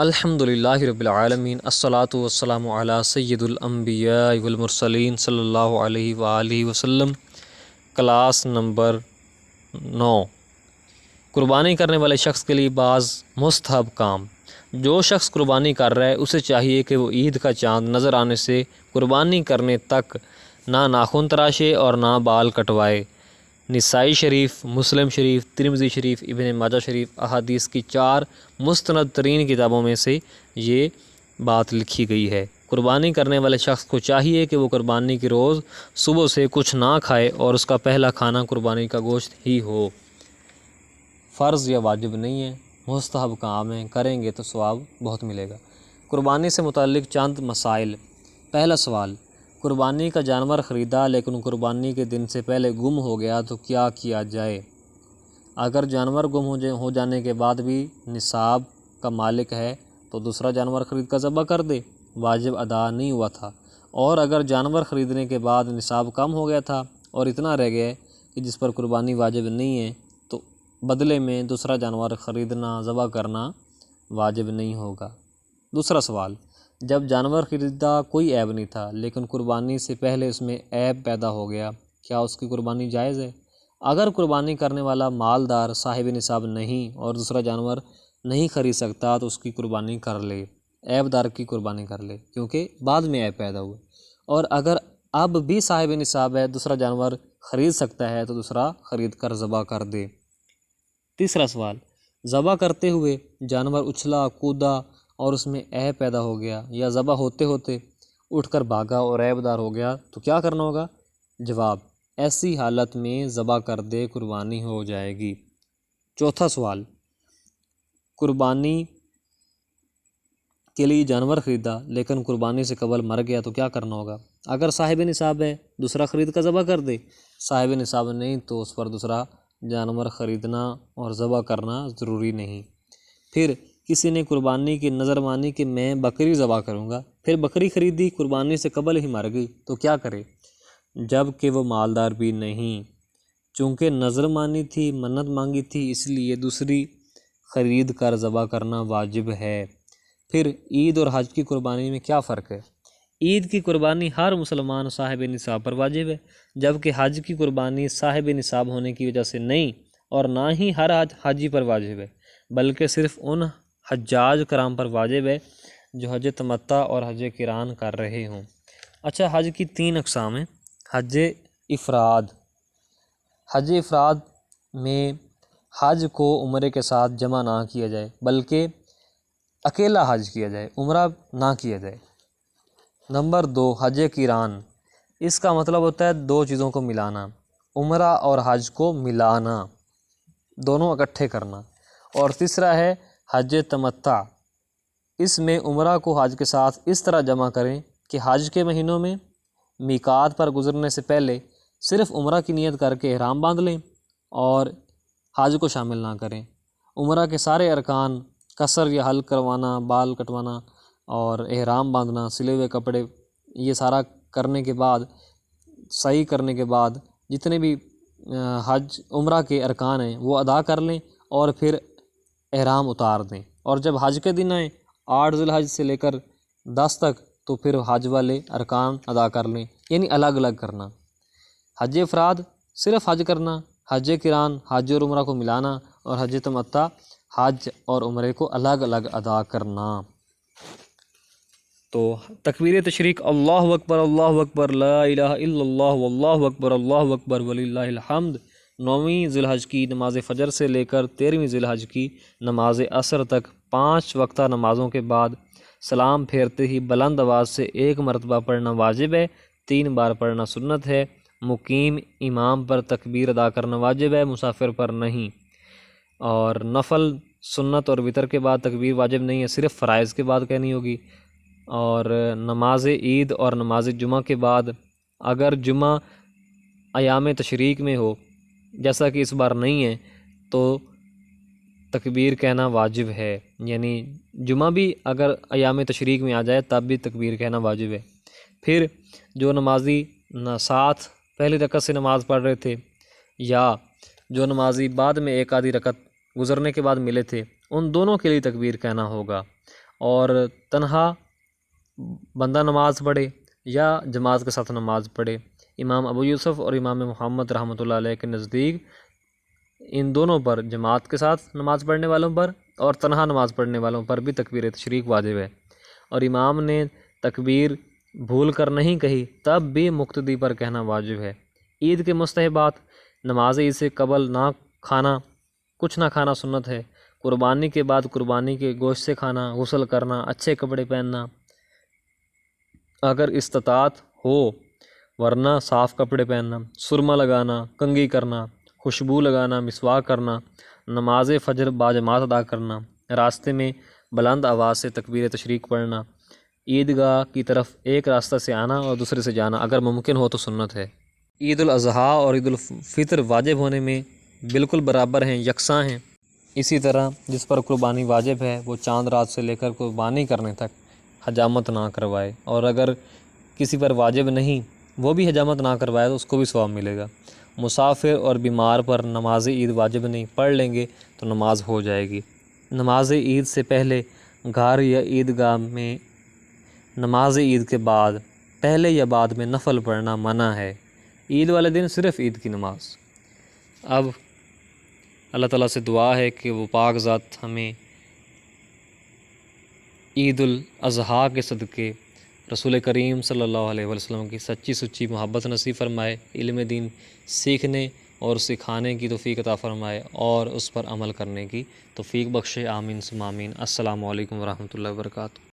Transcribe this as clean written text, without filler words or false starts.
الحمدللہ رب العالمین الصلاۃ والسلام علی سید الانبیاء والمرسلین صلی اللہ علیہ وآلہ وسلم۔ کلاس نمبر 9، قربانی کرنے والے شخص کے لیے بعض مستحب کام۔ جو شخص قربانی کر رہا ہے اسے چاہیے کہ وہ عید کا چاند نظر آنے سے قربانی کرنے تک نہ ناخن تراشے اور نہ بال کٹوائے۔ نسائی شریف، مسلم شریف، ترمذی شریف، ابن ماجہ شریف احادیث کی 4 مستند ترین کتابوں میں سے یہ بات لکھی گئی ہے۔ قربانی کرنے والے شخص کو چاہیے کہ وہ قربانی کے روز صبح سے کچھ نہ کھائے اور اس کا پہلا کھانا قربانی کا گوشت ہی ہو۔ فرض یا واجب نہیں ہے، مستحب کام ہے، کریں گے تو ثواب بہت ملے گا۔ قربانی سے متعلق چند مسائل۔ پہلا سوال، قربانی کا جانور خریدا لیکن قربانی کے دن سے پہلے گم ہو گیا تو کیا کیا جائے؟ اگر جانور گم ہو جانے کے بعد بھی نصاب کا مالک ہے تو دوسرا جانور خرید کر ذبح کر دے، واجب ادا نہیں ہوا تھا۔ اور اگر جانور خریدنے کے بعد نصاب کم ہو گیا تھا اور اتنا رہ گیا کہ جس پر قربانی واجب نہیں ہے تو بدلے میں دوسرا جانور خریدنا، ذبح کرنا واجب نہیں ہوگا۔ دوسرا سوال، جب جانور خریدا کوئی عیب نہیں تھا لیکن قربانی سے پہلے اس میں عیب پیدا ہو گیا، کیا اس کی قربانی جائز ہے؟ اگر قربانی کرنے والا مالدار صاحب نصاب نہیں اور دوسرا جانور نہیں خرید سکتا تو اس کی قربانی کر لے، عیب دار کی قربانی کر لے، کیونکہ بعد میں عیب پیدا ہوا۔ اور اگر اب بھی صاحب نصاب ہے، دوسرا جانور خرید سکتا ہے تو دوسرا خرید کر ذبح کر دے۔ تیسرا سوال، ذبح کرتے ہوئے جانور اچھلا کودا اور اس میں عیب پیدا ہو گیا یا ذبح ہوتے ہوتے اٹھ کر بھاگا اور عیب دار ہو گیا تو کیا کرنا ہوگا؟ جواب، ایسی حالت میں ذبح کر دے، قربانی ہو جائے گی۔ چوتھا سوال، قربانی کے لیے جانور خریدا لیکن قربانی سے قبل مر گیا تو کیا کرنا ہوگا؟ اگر صاحب نصاب ہے دوسرا خرید کر ذبح کر دے، صاحب نصاب نہیں تو اس پر دوسرا جانور خریدنا اور ذبح کرنا ضروری نہیں۔ پھر کسی نے قربانی کی نظر مانی کہ میں بکری ذبح کروں گا، پھر بکری خریدی، قربانی سے قبل ہی مر گئی تو کیا کرے؟ جب کہ وہ مالدار بھی نہیں، چونکہ نظر مانی تھی، منت مانگی تھی، اس لیے دوسری خرید کر ذبح کرنا واجب ہے۔ پھر عید اور حج کی قربانی میں کیا فرق ہے؟ عید کی قربانی ہر مسلمان صاحب نصاب پر واجب ہے، جبکہ حج کی قربانی صاحب نصاب ہونے کی وجہ سے نہیں اور نہ ہی ہر حاجی پر واجب ہے، بلکہ صرف ان حجاج کرام پر واجب ہے جو حج تمتع اور حج قران کر رہے ہوں۔ اچھا، حج کی 3 اقسام ہیں۔ حج افراد، حج افراد میں حج کو عمرے کے ساتھ جمع نہ کیا جائے بلکہ اکیلا حج کیا جائے، عمرہ نہ کیا جائے۔ نمبر 2، حج قران، اس کا مطلب ہوتا ہے 2 چیزوں کو ملانا، عمرہ اور حج کو ملانا، دونوں اکٹھے کرنا۔ اور تیسرا ہے حج تمتع، اس میں عمرہ کو حج کے ساتھ اس طرح جمع کریں کہ حج کے مہینوں میں میقات پر گزرنے سے پہلے صرف عمرہ کی نیت کر کے احرام باندھ لیں اور حج کو شامل نہ کریں۔ عمرہ کے سارے ارکان، قصر یا حلق کروانا، بال کٹوانا اور احرام باندھنا، سلے ہوئے کپڑے، یہ سارا کرنے کے بعد، سعی کرنے کے بعد جتنے بھی حج عمرہ کے ارکان ہیں وہ ادا کر لیں اور پھر احرام اتار دیں۔ اور جب حج کے دن آئیں 8 ذی الحج سے لے کر 10 تک تو پھر حج والے ارکان ادا کر لیں، یعنی الگ الگ کرنا۔ حج افراد صرف حج کرنا، حج قران حج اور عمرہ کو ملانا، اور حج تمتع حج اور عمرے کو الگ الگ ادا کرنا۔ تو تکبیر تشریق، اللہ اکبر اللہ اکبر لا الہ الا اللہ واللہ اکبر اللہ اکبر وللہ الحمد، 9ویں ذی الحج کی نماز فجر سے لے کر 13ویں ذی الحج کی نماز عصر تک 5 وقتہ نمازوں کے بعد سلام پھیرتے ہی بلند آواز سے 1 مرتبہ پڑھنا واجب ہے، 3 بار پڑھنا سنت ہے۔ مقیم امام پر تکبیر ادا کرنا واجب ہے، مسافر پر نہیں۔ اور نفل، سنت اور وتر کے بعد تکبیر واجب نہیں ہے، صرف فرائض کے بعد کہنی ہوگی۔ اور نماز عید اور نماز جمعہ کے بعد اگر جمعہ ایام تشریق میں ہو جیسا کہ اس بار نہیں ہے تو تکبیر کہنا واجب ہے، یعنی جمعہ بھی اگر ایام تشریق میں آ جائے تب بھی تکبیر کہنا واجب ہے۔ پھر جو نمازی ساتھ پہلی رکعت سے نماز پڑھ رہے تھے یا جو نمازی بعد میں 1 آدھی رکعت گزرنے کے بعد ملے تھے، ان دونوں کے لیے تکبیر کہنا ہوگا۔ اور تنہا بندہ نماز پڑھے یا جماعت کے ساتھ نماز پڑھے، امام ابو یوسف اور امام محمد رحمۃ اللہ علیہ کے نزدیک ان دونوں پر، جماعت کے ساتھ نماز پڑھنے والوں پر اور تنہا نماز پڑھنے والوں پر بھی تکبیر تشریق واجب ہے، اور امام نے تکبیر بھول کر نہیں کہی تب بھی مقتدی پر کہنا واجب ہے۔ عید کے مستحبات: نماز عید سے قبل کچھ نہ کھانا سنت ہے، قربانی کے بعد قربانی کے گوشت سے کھانا، غسل کرنا، اچھے کپڑے پہننا اگر استطاعت ہو، ورنہ صاف کپڑے پہننا، سرما لگانا، کنگھی کرنا، خوشبو لگانا، مسواک کرنا، نماز فجر باجماعت ادا کرنا، راستے میں بلند آواز سے تکبیر تشریق پڑھنا، عیدگاہ کی طرف ایک راستہ سے آنا اور دوسرے سے جانا اگر ممکن ہو تو سنت ہے۔ عید الاضحیٰ اور عید الفطر واجب ہونے میں بالکل برابر ہیں، یکساں ہیں۔ اسی طرح جس پر قربانی واجب ہے وہ چاند رات سے لے کر قربانی کرنے تک حجامت نہ کروائے، اور اگر کسی پر واجب نہیں وہ بھی حجامت نہ کروائے تو اس کو بھی ثواب ملے گا۔ مسافر اور بیمار پر نماز عید واجب نہیں، پڑھ لیں گے تو نماز ہو جائے گی۔ نماز عید سے پہلے گھر یا عیدگاہ میں، نماز عید کے بعد پہلے یا بعد میں نفل پڑھنا منع ہے۔ عید والے دن صرف عید کی نماز۔ اب اللہ تعالیٰ سے دعا ہے کہ وہ پاک ذات ہمیں عید الاضحیٰ کے صدقے رسول کریم صلی اللہ علیہ وسلم کی سچی سچی محبت نصیب فرمائے، علم دین سیکھنے اور سکھانے کی توفیق عطا فرمائے اور اس پر عمل کرنے کی توفیق بخشے، آمین ثم آمین۔ السلام علیکم ورحمۃ اللہ وبرکاتہ۔